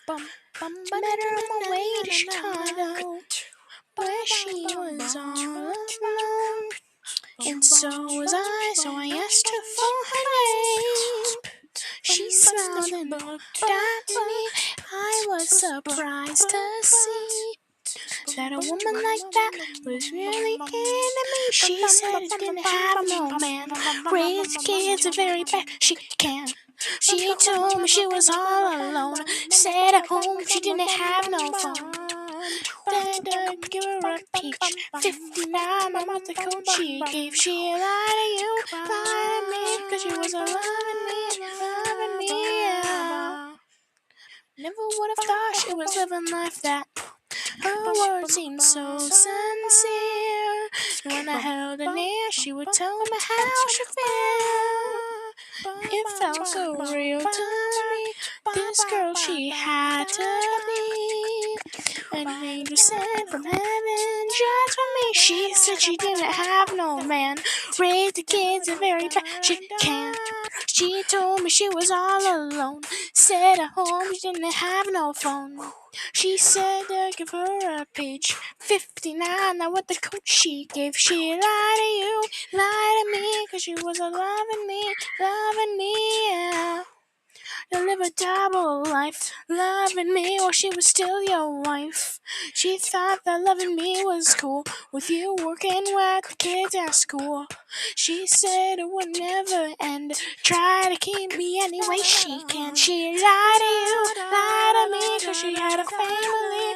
Met her on my way to Chicago, where she was all alone. And so was I, so I asked her for her name. She smiled and looked at me. I was surprised to see that a woman like that was really into me. She said she didn't have no man, raised kids are very bad, she can't. She told me she was all alone, said at home she didn't have no phone. Then give her a peach, 59 on what the coat she gave. She lied to you, lied to me, cause she was loving me, yeah. Never would have thought she was living life that her words seemed so sincere. And when I held her near, she would tell me how she felt. It felt so real to me. This girl, she had to be an angel sent from heaven just for me. She said she didn't have no man, raised the kids a very bad, she can't. She told me she was all alone, said at home she didn't have no phone. She said to give her a page, 59, now what the coach she gave. She lied to you, lied to me, cause she was loving me, yeah. You live a double life, loving me while she was still your wife. She thought that loving me was cool, with you working with the kids at school. She said it would never end, try to keep me any way she can. She lied to you, lied to me, cause she had a family,